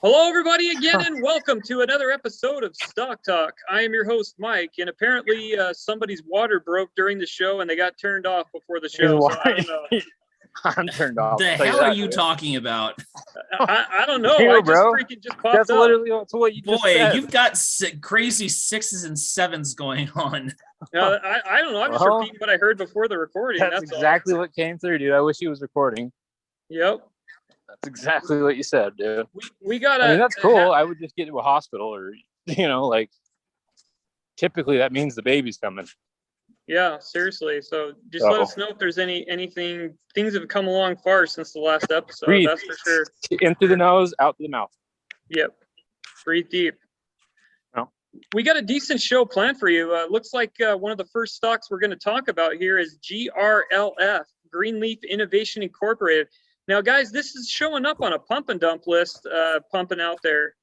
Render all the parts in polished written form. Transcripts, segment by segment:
Hello, everybody, again, and welcome to another episode of Stock Talk. I am your host, Mike, and apparently somebody's water broke during the show, and they got turned off before the show. So I don't know. I'm turned off. The hell are you talking about? I don't know. You, I just bro. freaking just popped That's up. literally what you just said. You've got crazy 6s and 7s going on. I don't know. I'm just Well, repeating what I heard before the recording. That's exactly what came through, dude. I wish he was recording. Yep. That's exactly what you said, dude. We got. I mean, that's cool. I would just get to a hospital, or like. Typically, that means the baby's coming. Yeah, seriously. So just let us know if there's anything. Things have come along far since the last episode. Breathe. That's for sure. In through the nose, out through the mouth. Yep. Breathe deep. No. We got a decent show planned for you. Looks like one of the first stocks we're going to talk about here is GRLF, Greenleaf Innovation Incorporated. Now, guys, this is showing up on a pump and dump list, pumping out there.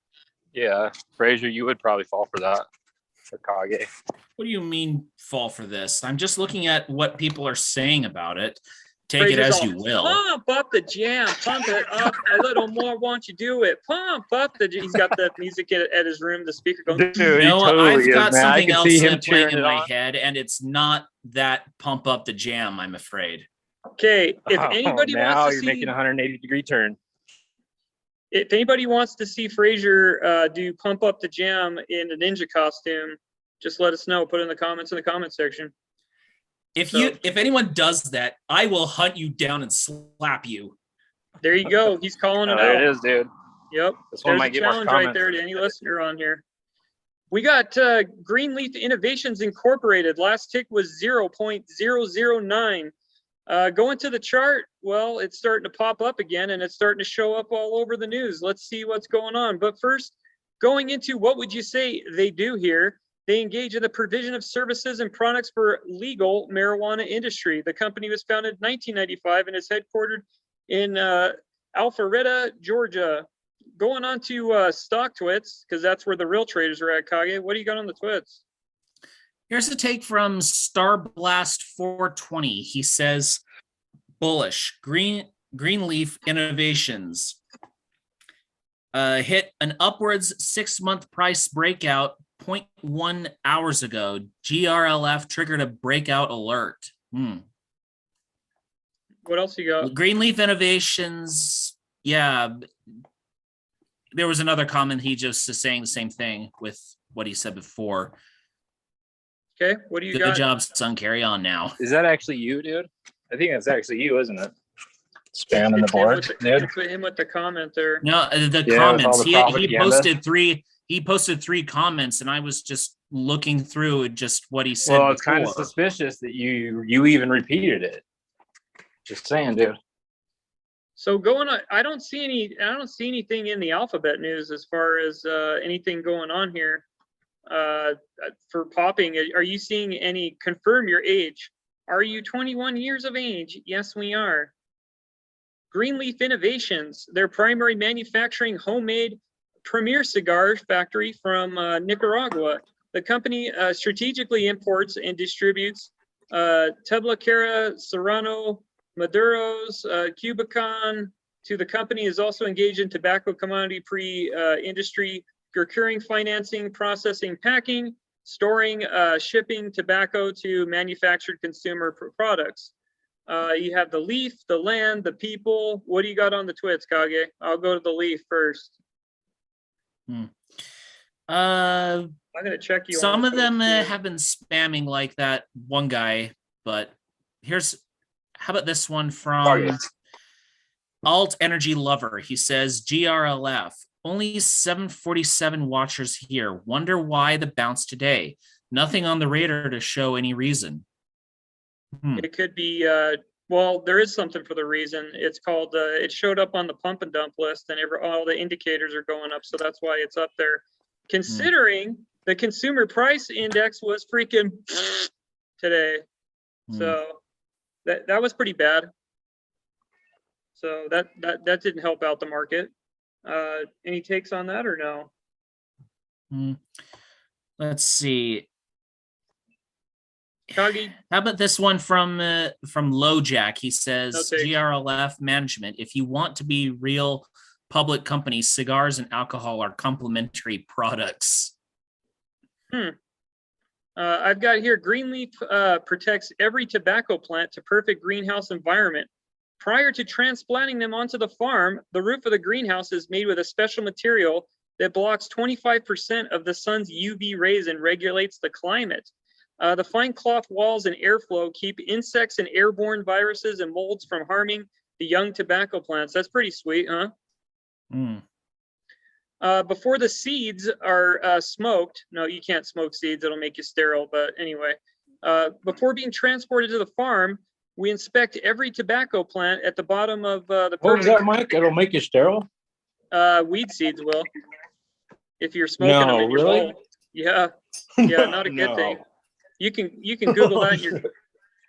Yeah, Fraser, you would probably fall for that. Chicago. What do you mean fall for this? I'm just looking at what people are saying about it. Take Fraser's it as all, you will. Pump up the jam. Pump it up a little more. Won't you do it? Pump up the. He's got the music at his room. The speaker going. Dude, No, totally I've got is, something else playing in my on. head, and it's not that pump up the jam. I'm afraid. Okay, if anybody now wants to you're see, making a 180-degree turn. if anybody wants to see Fraser do pump up the jam in a ninja costume, just let us know. Put it in the comments in the comment section. If anyone does that, I will hunt you down and slap you. There you go. He's calling it out. There it is, dude. Yep. This one There's might a get more challenge right there to any listener on here. We got Greenleaf Innovations Incorporated. Last tick was 0.009. Going to the chart, well, it's starting to pop up again, and it's starting to show up all over the news. Let's see what's going on. But first, going into what would you say they do here? They engage in the provision of services and products for legal marijuana industry. The company was founded in 1995 and is headquartered in Alpharetta, Georgia. Going on to stock twits, because that's where the real traders are at, Kage. What do you got on the twits? Here's a take from Starblast 420. He says, bullish, Greenleaf Innovations hit an upwards 6-month price breakout 0.1 hours ago. GRLF triggered a breakout alert. What else you got? Greenleaf Innovations, yeah. There was another comment. He just is saying the same thing with what he said before. Okay, what do you got? Good job, son. Carry on now. Is that actually you, dude? I think that's actually you, isn't it? Spamming the board, dude. It's him with the comment there. No, the comments. He posted 3 comments, and I was just looking through just what he said. Well, it's kind of suspicious that you even repeated it. Just saying, dude. So going on, I don't see anything in the alphabet news as far as anything going on here for popping. Are you seeing any? Confirm your age. Are you 21 years of age? Yes, we are. Greenleaf Innovations, their primary manufacturing homemade premier cigar factory from Nicaragua. The company strategically imports and distributes Tablacara, Serrano, Maduros, Cubicon. The company is also engaged in tobacco commodity industry, procuring, financing, processing, packing, storing, shipping tobacco to manufactured consumer products. You have the leaf, the land, the people. What do you got on the twits, Kage? I'll go to the leaf first. I'm gonna check you. Some of them have been spamming like that one guy, but how about this one from Alt Energy Lover? He says, GRLF, only 747 watchers here. Wonder why the bounce today? Nothing on the radar to show any reason. It could be, well, there is something for the reason. It's called, it showed up on the pump and dump list, and all the indicators are going up, so that's why it's up there. Considering the consumer price index was freaking today. So that was pretty bad. So that didn't help out the market. Any takes on that or no? Let's see. Kagi. How about this one from LoJack? He says, GRLF management, if you want to be real public companies, cigars and alcohol are complementary products. I've got here, Greenleaf protects every tobacco plant to perfect greenhouse environment. Prior to transplanting them onto the farm, the roof of the greenhouse is made with a special material that blocks 25% of the sun's UV rays and regulates the climate. The fine cloth walls and airflow keep insects and airborne viruses and molds from harming the young tobacco plants. That's pretty sweet, huh? Before the seeds are smoked, no, you can't smoke seeds, it'll make you sterile, but anyway, before being transported to the farm, we inspect every tobacco plant at the bottom of the What was that, Mike? It'll make you sterile? weed seeds will, if you're smoking them No, in your really? bowl. Yeah, yeah, not a good thing. You can Google that.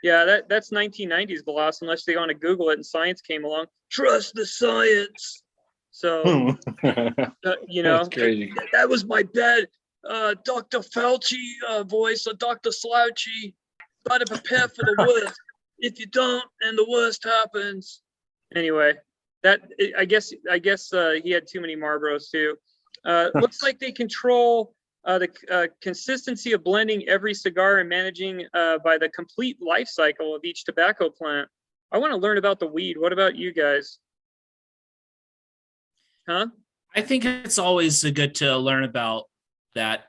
Yeah, that's 1990s gloss, unless they want to Google it and science came along. Trust the science. So, you know, That's crazy. that was my bad Dr. Fauci voice, or Dr. Slouchy. Try to prepare for the worst. If you don't, and the worst happens. Anyway, I guess he had too many Marlboros too. Looks like they control the consistency of blending every cigar and managing by the complete life cycle of each tobacco plant. I want to learn about the weed. What about you guys? Huh? I think it's always good to learn about the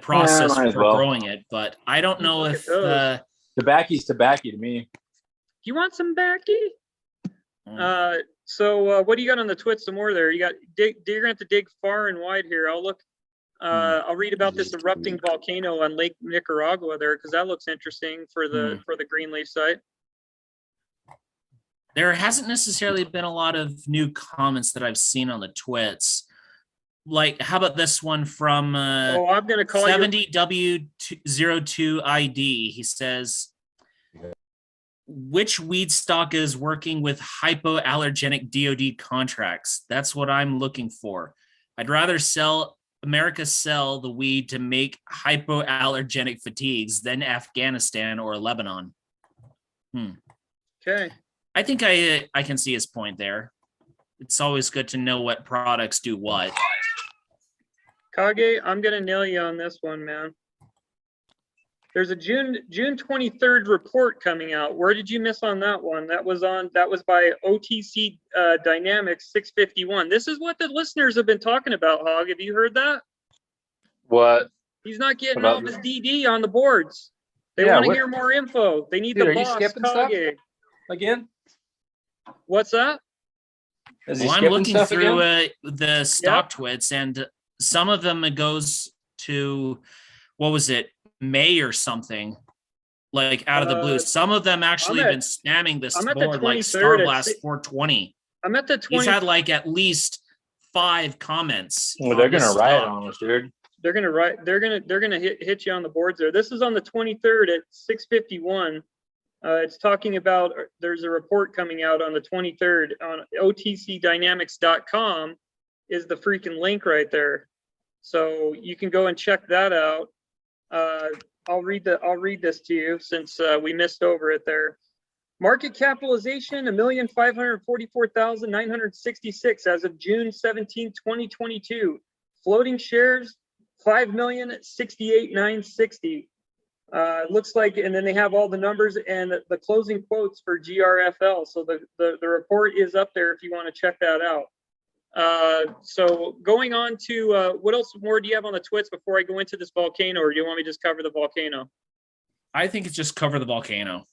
process might as for well. growing it, but I don't know Look if at those. Tobacco's tobacco to me. You want some backy? So what do you got on the twits? Some more there. You got you're gonna have to dig far and wide here. I'll look. I'll read about this erupting volcano on Lake Nicaragua there, because that looks interesting for the Greenleaf site. There hasn't necessarily been a lot of new comments that I've seen on the twits. Like, how about this one from I'm gonna call 70W02ID? He says, which weed stock is working with hypoallergenic DoD contracts? That's what I'm looking for. I'd rather America sell the weed to make hypoallergenic fatigues than Afghanistan or Lebanon. Okay. I think I can see his point there. It's always good to know what products do what. Kage, I'm gonna nail you on this one, man. There's a June 23rd report coming out. Where did you miss on that one? That was by OTC Dynamics 651. This is what the listeners have been talking about, Hog. Have you heard that? What? He's not getting off his DD on the boards. They want to hear more info. They need the boss, Kage. Again? What's that? Well, I'm looking through the stock twits, and some of them it goes to, what was it, May or something, like out of the blue. Some of them actually been spamming this board, like Starblast 420. I'm at the 20th. He's had like at least 5 comments. Well, they're gonna riot on us, dude. They're gonna hit you on the boards there. This is on the 23rd at 6:51. It's talking about, there's a report coming out on the 23rd on otcdynamics.com is the freaking link right there. So you can go and check that out. I'll read this to you since we missed over it there. Market capitalization, 1,544,966 as of June 17, 2022. Floating shares, 5,068,960. Looks like, and then they have all the numbers and the closing quotes for GRFL. So the report is up there if you want to check that out. So going on to what else more do you have on the twits before I go into this volcano, or do you want me to just cover the volcano? I think it's just cover the volcano.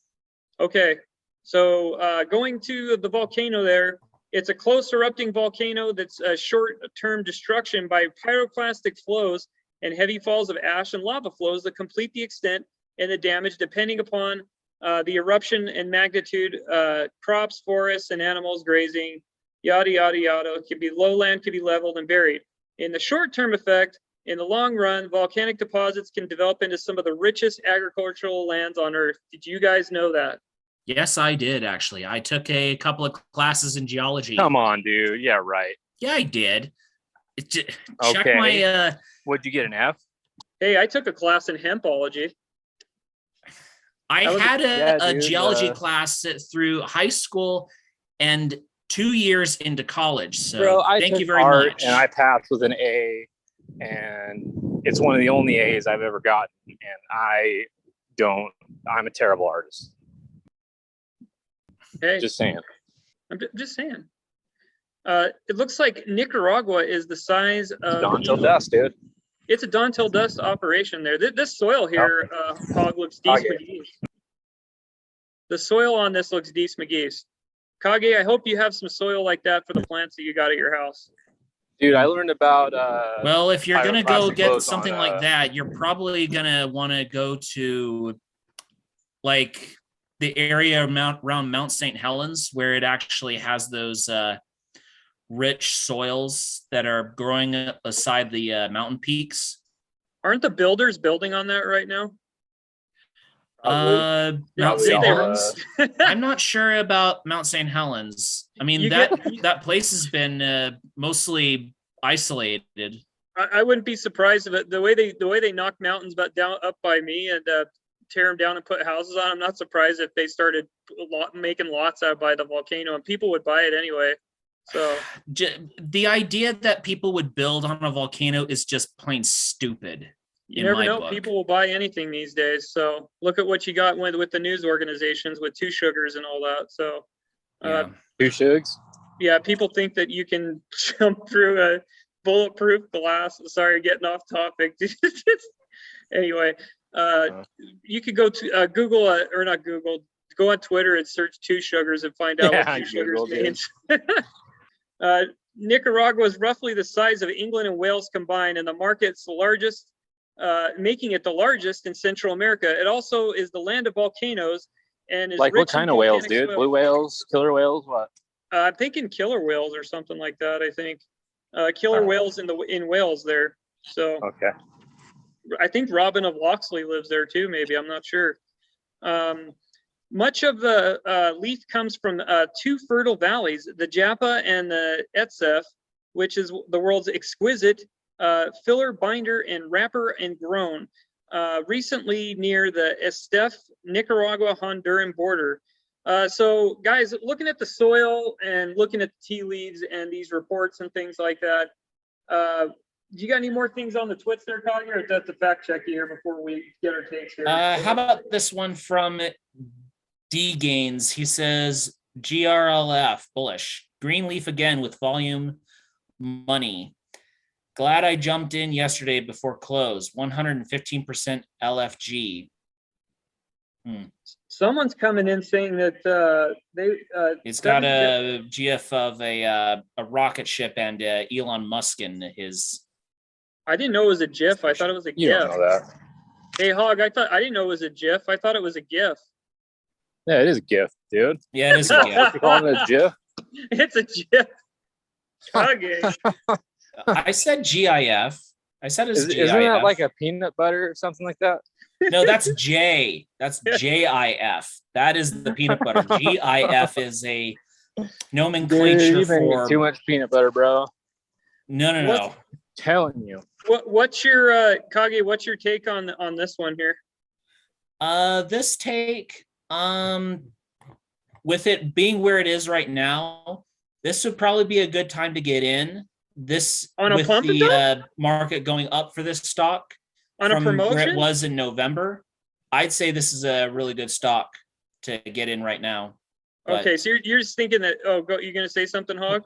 Okay, so going to the volcano there, it's a close erupting volcano that's a short-term destruction by pyroclastic flows and heavy falls of ash and lava flows that complete the extent and the damage depending upon the eruption and magnitude, crops, forests, and animals grazing, yada, yada, yada. It could be lowland, could be leveled and buried. In the short-term effect, in the long run, volcanic deposits can develop into some of the richest agricultural lands on Earth. Did you guys know that? Yes, I did, actually. I took a couple of classes in geology. Come on, dude. Yeah, right. Yeah, I did. Check Okay. my... What'd you get, an F? Hey, I took a class in hempology. I had a geology class through high school and 2 years into college. So Bro, I thank took you very art much. and I passed with an A, and it's one of the only A's I've ever gotten. And I'm a terrible artist. Hey, Just saying. I'm just saying. It looks like Nicaragua is the size of Dawn till England. dusk, dude. It's a dawn till dust operation there. This soil here, Hog, looks decent. The soil on this looks decent. Kage, I hope you have some soil like that for the plants that you got at your house. Dude, I learned about Well, if you're gonna go pyroclastic get loads something on, like that, you're probably gonna want to go to like the area around Mount St. Helens, where it actually has those rich soils that are growing up beside the mountain peaks. Aren't the builders building on that right now? Mount Probably St. all, Helens. I'm not sure about Mount St. Helens. I mean, that place has been mostly isolated. I wouldn't be surprised if the way they knock mountains down up by me and tear them down and put houses on. I'm not surprised if they started making lots out by the volcano, and people would buy it anyway. So the idea that people would build on a volcano is just plain stupid. You never know. People will buy anything these days. So look at what you got with the news organizations with Two Sugars and all that. So Two Sugs. Yeah, people think that you can jump through a bulletproof glass. Sorry, getting off topic. Anyway, you could go to Google or not Google. Go on Twitter and search Two Sugars and find out what Two Sugars means. Nicaragua is roughly the size of England and Wales combined, and the market's the largest. Making it the largest in Central America. It also is the land of volcanoes and is like what kind of whales, dude? Soil. Blue whales, killer whales, what? I'm thinking killer whales or something like that. I think killer whales in Wales there. So okay. I think Robin of Locksley lives there too. Maybe I'm not sure. Much of the leaf comes from two fertile valleys, the Japa and the Etsef, which is the world's exquisite filler, binder, and wrapper and grown recently near the Estef, Nicaragua, Honduran border. So guys, looking at the soil and looking at the tea leaves and these reports and things like that, do you got any more things on the twits there, Kage, or is that the fact check here before we get our takes here? How about this one from D Gains? He says, GRLF, bullish. Green leaf again with volume money. Glad I jumped in yesterday before close. 115% LFG. Someone's coming in saying that it's got a GIF of a rocket ship and Elon Musk in his. I didn't know it was a GIF. I thought it was a GIF. You don't know that. Hey, Hog, I didn't know it was a GIF. I thought it was a GIF. Yeah, it is a GIF, dude. Yeah, it is a GIF. What you calling it a GIF? It's a GIF. Okay. I said GIF. I said it's GIF. Isn't that like a peanut butter or something like that? No, that's J. That's JIF. That is the peanut butter. GIF is a nomenclature Dude, for too much peanut butter, bro. No. I'm telling you. What's your Kage? What's your take on this one here? This take, with it being where it is right now, this would probably be a good time to get in. This on a with pump the market going up for this stock on a promotion where it was in November. I'd say this is a really good stock to get in right now. But, okay, so you're just thinking that you're gonna say something, Hog?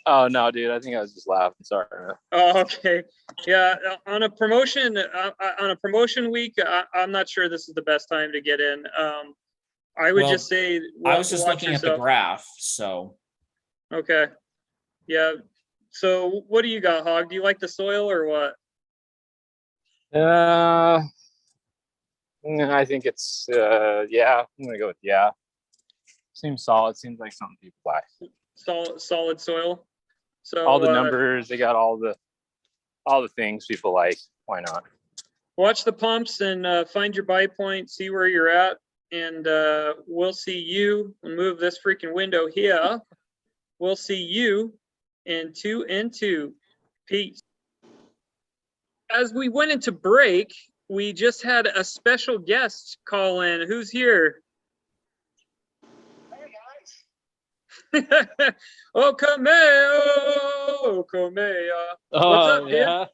Oh no, dude! I think I was just laughing. Sorry. Oh, okay. Yeah, on a promotion week, I'm not sure this is the best time to get in. I would just say I was just looking at the graph, so okay. Yeah. So what do you got, Hog? Do you like the soil or what? I think it's yeah. I'm gonna go with yeah. Seems solid. Seems like something people buy. Solid soil. So all the numbers, they got all the things people like. Why not? Watch the pumps and find your buy point. See where you're at, and we'll see you. We'll move this freaking window here. We'll see you in 2 and 2. Peace. As we went into break, we just had a special guest call in. Who's here? Hey guys. Oh, Cameo, Cameo. What's up, dude? Yeah.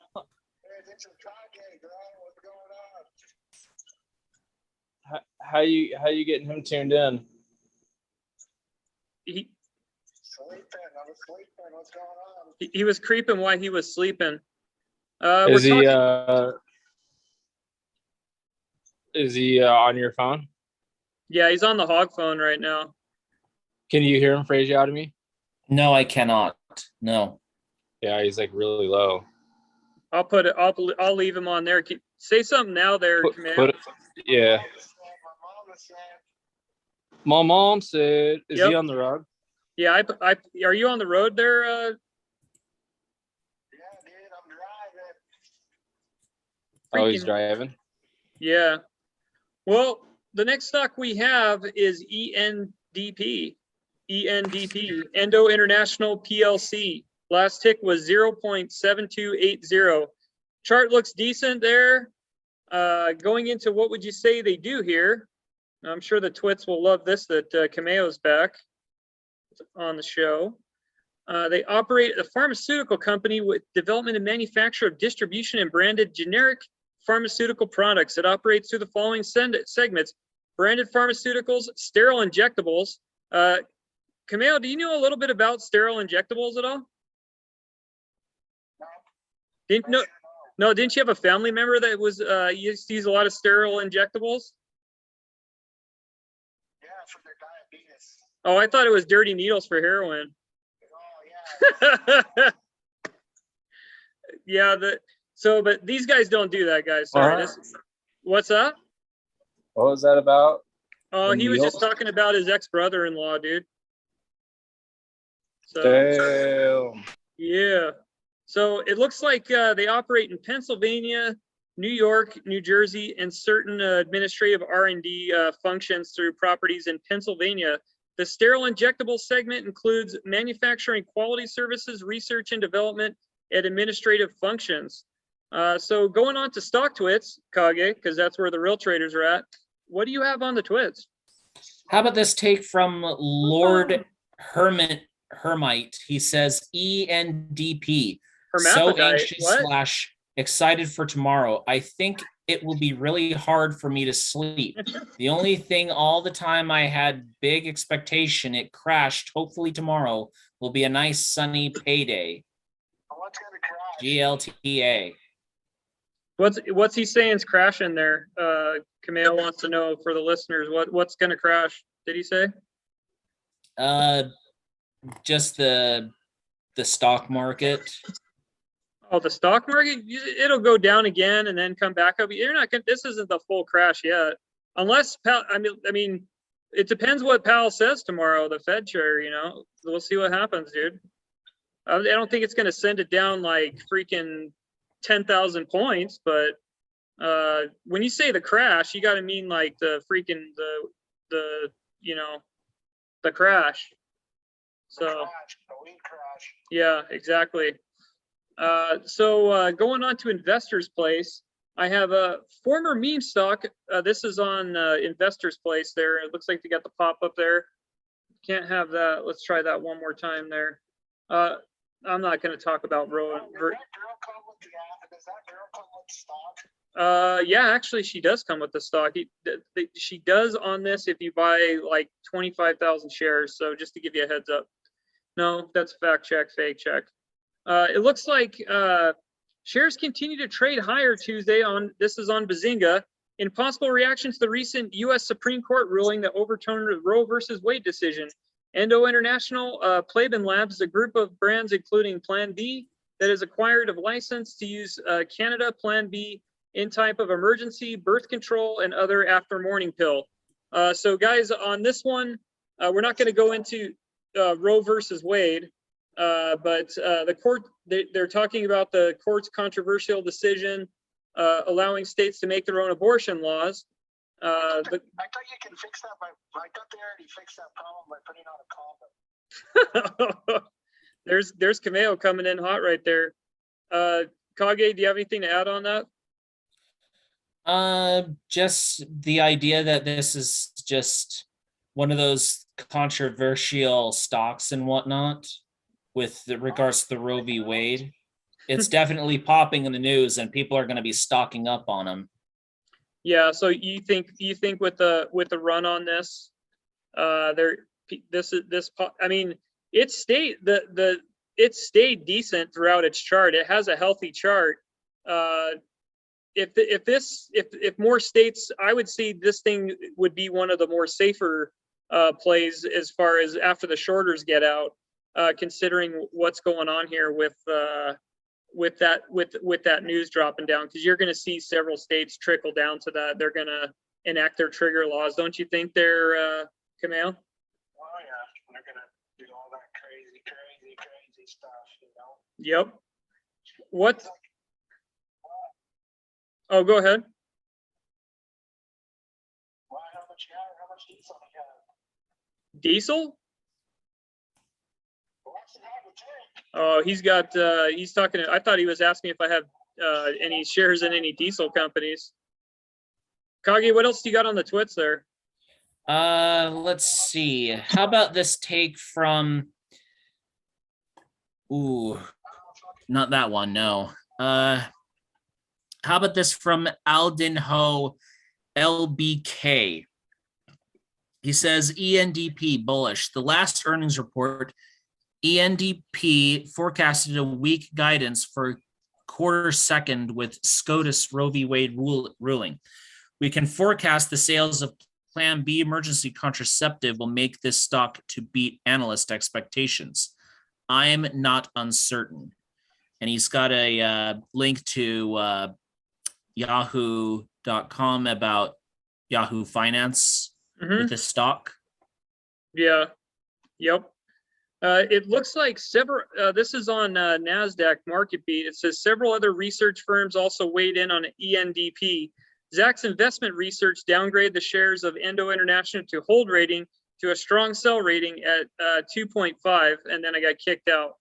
How you getting him tuned in? He, Sleeping. I was sleeping. What's going on? he was creeping while he was sleeping. Is We're he talking. on your phone? Yeah, he's on the hog phone right now. Can you hear him phrase you out of me? No, I cannot. No. Yeah, he's like really low. I'll put it. I'll leave him on there. Say something now, there, Cameo. Put it, yeah. My mom said, is Yep. he on the road? Yeah, are you on the road there? Yeah, dude, I'm driving. Oh, he's driving. Yeah. Well, the next stock we have is ENDP. ENDP, Endo International PLC. Last tick was 0.7280. Chart looks decent there. Going into what would you say they do here? I'm sure the twits will love this, that Cameo's back on the show. They operate a pharmaceutical company with development and manufacture of distribution and branded generic pharmaceutical products. It operates through the following segments: branded pharmaceuticals, sterile injectables. Cameo, do you know a little bit about sterile injectables at all? Didn't know? No, didn't you have a family member that was used to use a lot of sterile injectables? Yeah, for their diabetes. Oh, I thought it was dirty needles for heroin. Oh, yeah. Yeah, but these guys don't do that, guys. Sorry. What's up? What was that about? Oh, The he was just needles? talking about his ex-brother-in-law, dude. So Damn. yeah. So it looks like they operate in Pennsylvania, New York, New Jersey, and certain administrative R&D functions through properties in Pennsylvania. The sterile injectable segment includes manufacturing, quality services, research and development, and administrative functions. So going on to stock twits, Kage, because that's where the real traders are at. What do you have on the twits? How about this take from Lord Hermite? He says ENDP. So Hermaphrodite. anxious What? / excited for tomorrow. I think it will be really hard for me to sleep. The only thing all the time I had big expectation, it crashed. Hopefully tomorrow will be a nice sunny payday. What's going to crash? GLTA. What's he saying is crashing there? Camille wants to know for the listeners what's going to crash. Did he say? Just the stock market. Oh, the stock market, it'll go down again and then come back up. You're not going. This isn't the full crash yet, unless Powell. I mean, it depends what Powell says tomorrow. The Fed chair, we'll see what happens, dude. I don't think it's going to send it down like freaking 10,000 points, but when you say the crash, you got to mean like the freaking the crash. So The weed crash. yeah, exactly. So going on to Investors Place, I have a former meme stock. This is on Investors Place there. It looks like they got the pop up there. Can't have that. Let's try that one more time there. I'm not going to talk about Rowan. Does that girl come with stock? Yeah, actually, she does come with the stock. She does on this if you buy like 25,000 shares. So just to give you a heads up. No, that's fact check, fake check. It looks like shares continue to trade higher Tuesday this is on Bazinga in possible reaction to the recent U.S. Supreme Court ruling that overturned the Roe versus Wade decision. Endo International, Plaben Labs, a group of brands including Plan B that is acquired a license to use Canada Plan B in type of emergency birth control and other after morning pill. So guys, on this one, we're not going to go into Roe versus Wade. But the court, they're talking about the court's controversial decision allowing states to make their own abortion laws. I thought you can fix that I thought they already fixed that problem by putting on a condom. There's Cameo coming in hot right there. Kage, do you have anything to add on that? Just the idea that this is just one of those controversial stocks and whatnot with regards to the Roe v. Wade. It's definitely popping in the news, and people are going to be stocking up on them. Yeah. So you think with the run on this, I mean, it stayed decent throughout its chart. It has a healthy chart. If more states, I would see this thing would be one of the more safer plays as far as after the shorters get out, considering what's going on here with that news dropping down, because you're going to see several states trickle down to that. They're going to enact their trigger laws. Don't you think they're, Kamau? Oh yeah, they're gonna do all that crazy stuff, you know. Yep. What? Oh, go ahead. Why? How much diesel you got? Diesel? What's in the tank? Oh, he's talking. I thought he was asking if I have any shares in any diesel companies. Kage, what else do you got on the twits there? Let's see. How about this take from, not that one, no. How about this from Alden Ho LBK? He says ENDP bullish. The last earnings report, ENDP forecasted a weak guidance for quarter second with SCOTUS Roe v. Wade ruling. We can forecast the sales of Plan B emergency contraceptive will make this stock to beat analyst expectations. I'm not uncertain. And he's got a link to yahoo.com about Yahoo Finance with the stock. Yeah. Yep. It looks like several, this is on NASDAQ Market Beat. It says several other research firms also weighed in on ENDP. Zacks Investment Research downgraded the shares of Endo International to hold rating to a strong sell rating at 2.5, and then I got kicked out.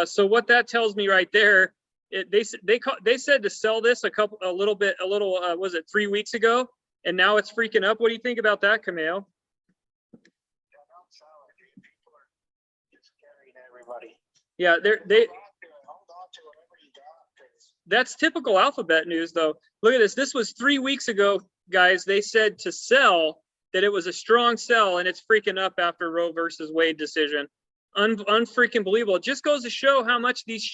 So what that tells me right there, they said to sell this a little, was it 3 weeks ago? And now it's freaking up. What do you think about that, Kamau? Everybody. Yeah, Hold on to whatever you got, 'cause that's typical Alphabet news, though. Look at this. This was 3 weeks ago, guys. They said to sell, that it was a strong sell, and it's freaking up after Roe versus Wade decision. Unfreaking believable. It just goes to show how much these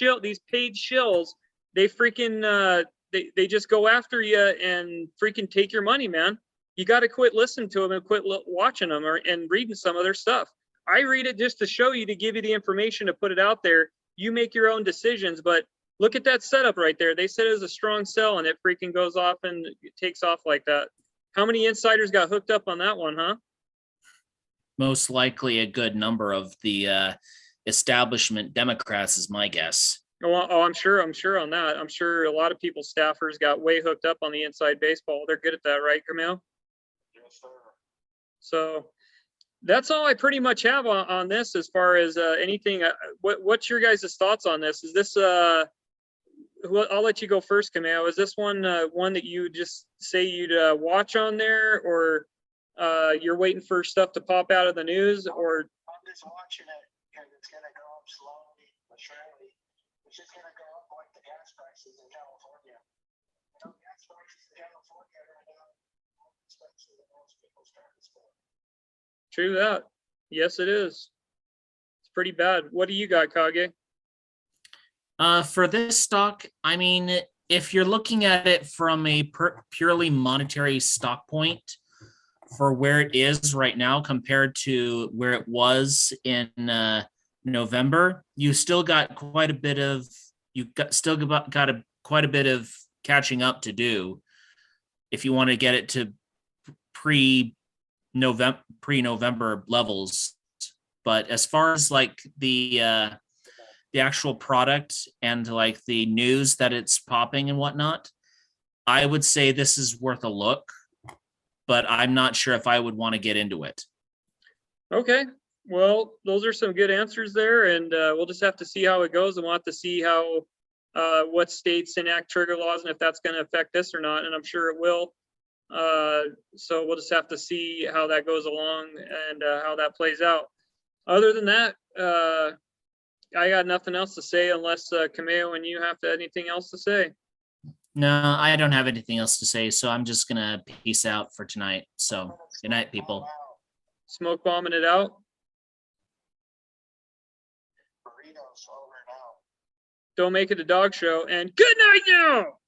paid shills, they freaking they just go after you and freaking take your money, man. You got to quit listening to them and quit watching them and reading some of their stuff. I read it just to show you, to give you the information, to put it out there. You make your own decisions, but look at that setup right there. They said it was a strong sell, and it freaking goes off and it takes off like that. How many insiders got hooked up on that one, huh? Most likely a good number of the establishment Democrats is my guess. Oh, I'm sure on that. I'm sure a lot of people's staffers got way hooked up on the inside baseball. They're good at that, right, Camille? Yes, sir. So that's all I pretty much have on this as far as anything. What's your guys' thoughts on this? Is this I'll let you go first, Camille. Is this one that you just say you'd watch on there, or you're waiting for stuff to pop out of the news, or? I'm just watching it because it's going to go up slowly but surely. It's just going to go up like the gas prices in California. You know, gas prices in California right now are more expensive than most people's transport. True that. Yes, it is. It's pretty bad. What do you got, Kage? For this stock, I mean, if you're looking at it from a purely monetary stock point, for where it is right now compared to where it was in November, you still got quite a bit of quite a bit of catching up to do if you want to get it to pre-November levels. But as far as like the actual product and like the news that it's popping and whatnot, I would say this is worth a look, but I'm not sure if I would want to get into it. Okay. Well, those are some good answers there, and we'll just have to see how it goes, and we'll have to see how what states enact trigger laws and if that's going to affect this or not, and I'm sure it will. So we'll just have to see how that goes along and how that plays out. Other than that, I got nothing else to say unless Cameo and you have anything else to say. No, I don't have anything else to say, so I'm just gonna peace out for tonight. So good night, people. Smoke bombing it out. Burritos over and out. Don't make it a dog show, and good night now.